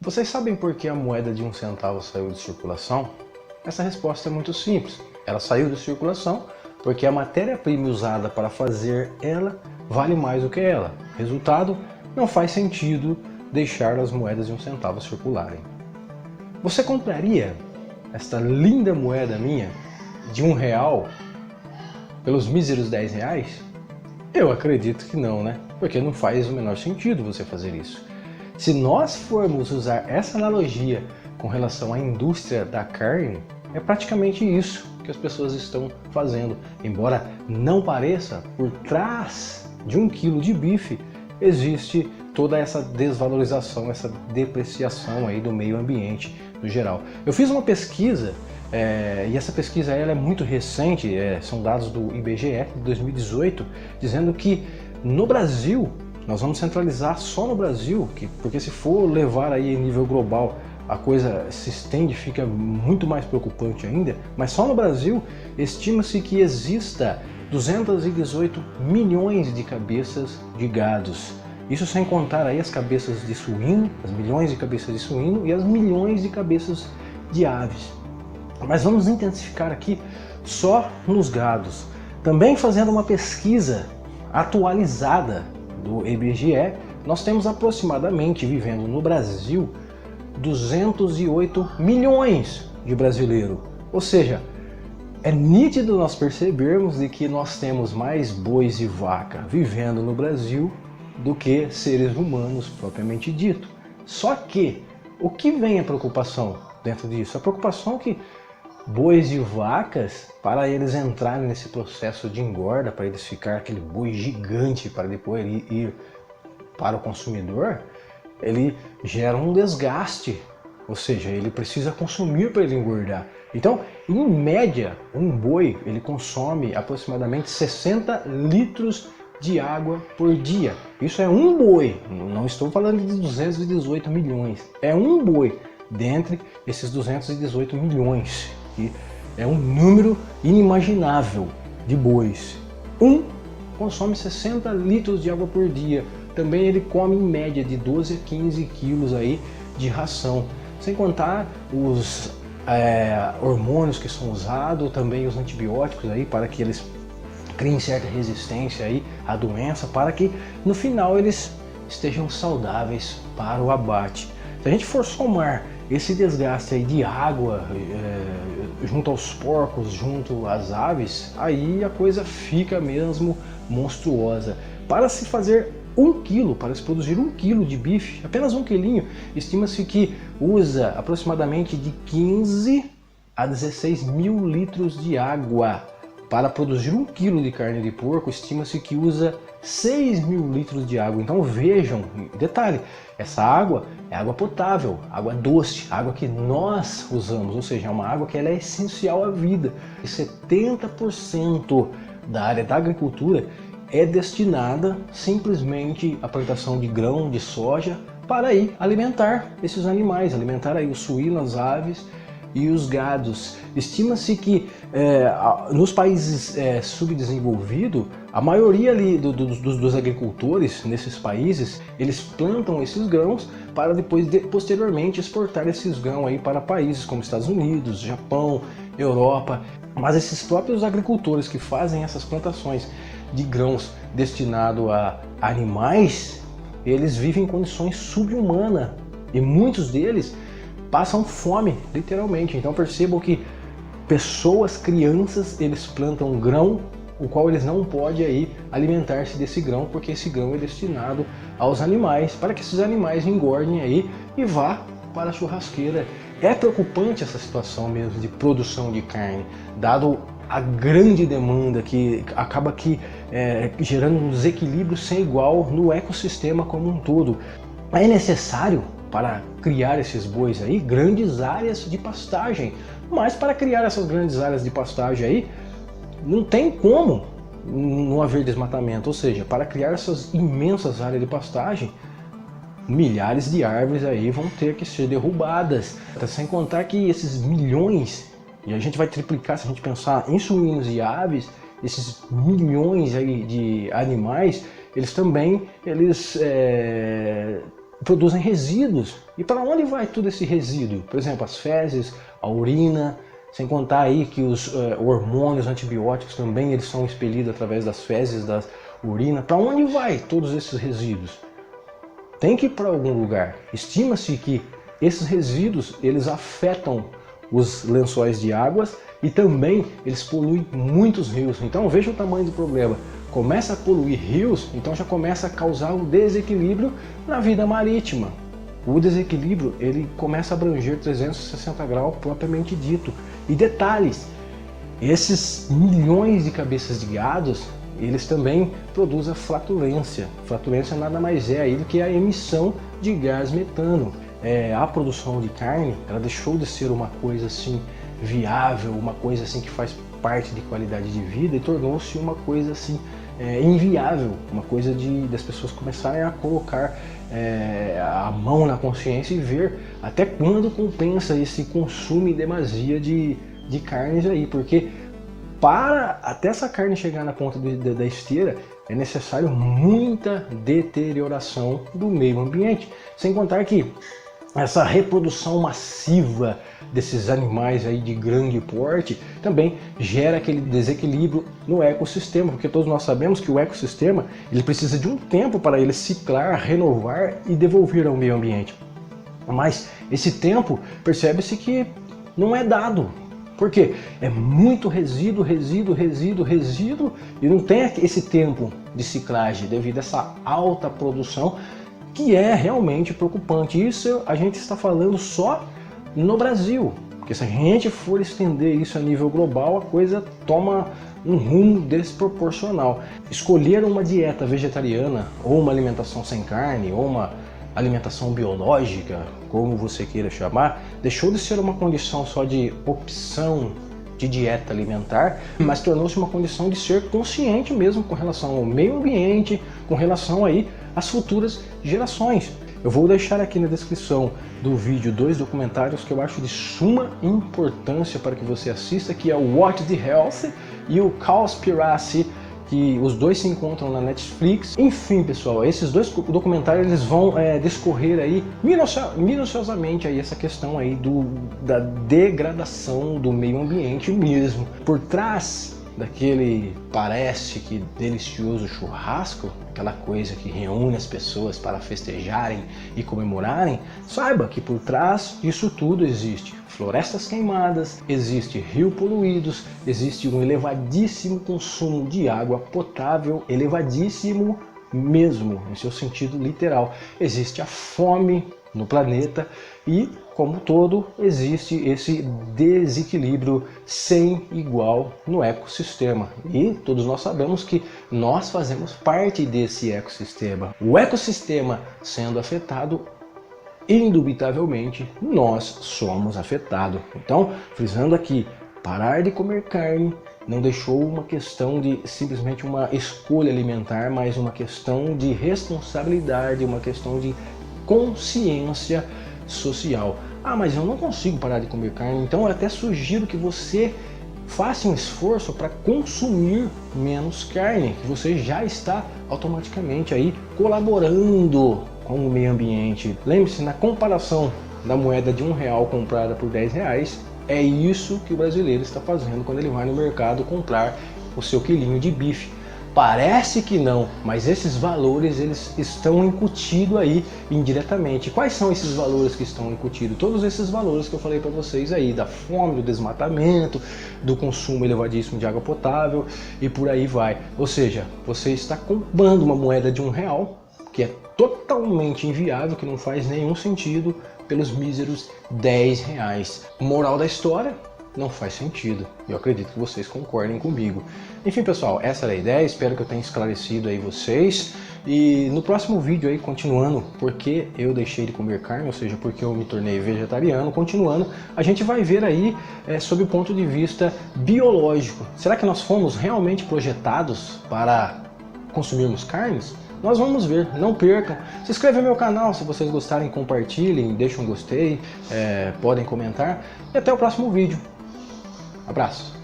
Vocês sabem por que a moeda de 1 centavo saiu de circulação? Essa resposta é muito simples. Ela saiu de circulação porque a matéria-prima usada para fazer ela vale mais do que ela. Resultado, não faz sentido deixar as moedas de 1 centavo circularem. Você compraria esta linda moeda minha de R$1 pelos míseros R$10? Eu acredito que não, né? Porque não faz o menor sentido você fazer isso. Se nós formos usar essa analogia com relação à indústria da carne, é praticamente isso que as pessoas estão fazendo. Embora não pareça, por trás de 1 quilo de bife existe toda essa desvalorização, essa depreciação aí do meio ambiente no geral. Eu fiz uma pesquisa e essa pesquisa ela é muito recente, são dados do IBGE de 2018, dizendo que no Brasil, nós vamos centralizar só no Brasil, porque se for levar aí em nível global, a coisa se estende, fica muito mais preocupante ainda, mas só no Brasil estima-se que exista 218 milhões de cabeças de gados. Isso sem contar aí as cabeças de suíno, as milhões de cabeças de suíno e as milhões de cabeças de aves. Mas vamos intensificar aqui só nos gados. Também fazendo uma pesquisa atualizada do IBGE, nós temos aproximadamente, vivendo no Brasil, 208 milhões de brasileiros. Ou seja, é nítido nós percebermos de que nós temos mais bois e vaca vivendo no Brasil do que seres humanos propriamente dito. Só que, o que vem a preocupação dentro disso? A preocupação é que bois e vacas, para eles entrarem nesse processo de engorda, para eles ficar aquele boi gigante para depois ir para o consumidor, ele gera um desgaste, ou seja, ele precisa consumir para ele engordar. Então, em média, um boi ele consome aproximadamente 60 litros de água por dia. Isso é um boi, não estou falando de 218 milhões, é um boi dentre esses 218 milhões. Que é um número inimaginável de bois. Um consome 60 litros de água por dia. Também ele come em média de 12 a 15 quilos aí de ração. Sem contar os hormônios que são usados, também os antibióticos aí para que eles criem certa resistência aí à doença, para que no final eles estejam saudáveis para o abate. Se a gente for somar esse desgaste aí de água junto aos porcos, junto às aves, aí a coisa fica mesmo monstruosa. Para se fazer 1 quilo, para se produzir 1 quilo de bife, apenas 1 quilinho, estima-se que usa aproximadamente de 15 a 16 mil litros de água. Para produzir 1 quilo de carne de porco, estima-se que usa 6 mil litros de água. Então vejam, detalhe, essa água é água potável, água doce, água que nós usamos, ou seja, é uma água que ela é essencial à vida. E 70% da área da agricultura é destinada simplesmente à plantação de grão, de soja, para aí alimentar esses animais, alimentar aí os suínos, as aves e os gados. Estima-se que nos países subdesenvolvidos, a maioria ali dos agricultores nesses países, eles plantam esses grãos para depois, posteriormente, exportar esses grãos aí para países como Estados Unidos, Japão, Europa. Mas esses próprios agricultores que fazem essas plantações de grãos destinados a animais, eles vivem em condições subhumanas e muitos deles passam fome, literalmente. Então percebam que pessoas, crianças, eles plantam grão, o qual eles não podem aí alimentar-se desse grão, porque esse grão é destinado aos animais, para que esses animais engordem aí e vá para a churrasqueira. É preocupante essa situação mesmo de produção de carne, dado a grande demanda que acaba gerando um desequilíbrio sem igual no ecossistema como um todo. É necessário, para criar esses bois aí, grandes áreas de pastagem, mas para criar essas grandes áreas de pastagem aí, não tem como não haver desmatamento, ou seja, para criar essas imensas áreas de pastagem, milhares de árvores aí vão ter que ser derrubadas, sem contar que esses milhões, e a gente vai triplicar se a gente pensar em suínos e aves, esses milhões aí de animais, eles também produzem resíduos. E para onde vai todo esse resíduo? Por exemplo, as fezes, a urina, sem contar aí que os hormônios antibióticos também eles são expelidos através das fezes, da urina. Para onde vai todos esses resíduos? Tem que ir para algum lugar. Estima-se que esses resíduos eles afetam os lençóis de águas e também eles poluem muitos rios. Então veja o tamanho do problema. Começa a poluir rios, então já começa a causar um desequilíbrio na vida marítima. O desequilíbrio ele começa a abranger 360 graus propriamente dito. E detalhes, esses milhões de cabeças de gados, eles também produzem flatulência. Flatulência nada mais é aí do que a emissão de gás metano. A produção de carne, ela deixou de ser uma coisa assim viável, uma coisa assim que faz parte de qualidade de vida e tornou-se uma coisa assim inviável, uma coisa das pessoas começarem a colocar a mão na consciência e ver até quando compensa esse consumo em demasia de carnes aí, porque para até essa carne chegar na ponta da esteira é necessário muita deterioração do meio ambiente, sem contar que essa reprodução massiva desses animais aí de grande porte também gera aquele desequilíbrio no ecossistema, porque todos nós sabemos que o ecossistema ele precisa de um tempo para ele ciclar, renovar e devolver ao meio ambiente. Mas esse tempo percebe-se que não é dado. Por quê? É muito resíduo e não tem esse tempo de ciclagem devido a essa alta produção que é realmente preocupante. Isso a gente está falando só no Brasil, porque se a gente for estender isso a nível global, a coisa toma um rumo desproporcional. Escolher uma dieta vegetariana, ou uma alimentação sem carne, ou uma alimentação biológica, como você queira chamar, deixou de ser uma condição só de opção de dieta alimentar, mas tornou-se uma condição de ser consciente mesmo com relação ao meio ambiente, com relação aí às futuras gerações. Eu vou deixar aqui na descrição do vídeo 2 documentários que eu acho de suma importância para que você assista, que é o What the Health e o Cowspiracy, que os dois se encontram na Netflix. Enfim, pessoal, esses dois documentários eles vão discorrer aí minuciosamente aí essa questão aí da degradação do meio ambiente mesmo. Por trás daquele parece que delicioso churrasco, aquela coisa que reúne as pessoas para festejarem e comemorarem, saiba que por trás disso tudo existe florestas queimadas, existe rios poluídos, existe um elevadíssimo consumo de água potável, elevadíssimo mesmo, em seu sentido literal. Existe a fome no planeta e, como todo, existe esse desequilíbrio sem igual no ecossistema. E todos nós sabemos que nós fazemos parte desse ecossistema. O ecossistema sendo afetado, indubitavelmente nós somos afetados. Então, frisando aqui, parar de comer carne não deixou uma questão de simplesmente uma escolha alimentar, mas uma questão de responsabilidade, uma questão de consciência social. Ah, mas eu não consigo parar de comer carne, então eu até sugiro que você faça um esforço para consumir menos carne, que você já está automaticamente aí colaborando com o meio ambiente. Lembre-se, na comparação da moeda de R$1 comprada por R$10, é isso que o brasileiro está fazendo quando ele vai no mercado comprar o seu quilinho de bife. Parece que não, mas esses valores eles estão incutidos aí indiretamente. Quais são esses valores que estão incutidos? Todos esses valores que eu falei para vocês aí, da fome, do desmatamento, do consumo elevadíssimo de água potável e por aí vai. Ou seja, você está comprando uma moeda de R$1, que é totalmente inviável, que não faz nenhum sentido, pelos míseros R$10. Moral da história? Não faz sentido. Eu acredito que vocês concordem comigo. Enfim, pessoal, essa era a ideia. Espero que eu tenha esclarecido aí vocês. E no próximo vídeo aí, continuando porque eu deixei de comer carne, ou seja, porque eu me tornei vegetariano, continuando, a gente vai ver aí sob o ponto de vista biológico. Será que nós fomos realmente projetados para consumirmos carnes? Nós vamos ver, não percam. Se inscreva no meu canal, se vocês gostarem, compartilhem, deixem um gostei, podem comentar. E até o próximo vídeo. Abraço!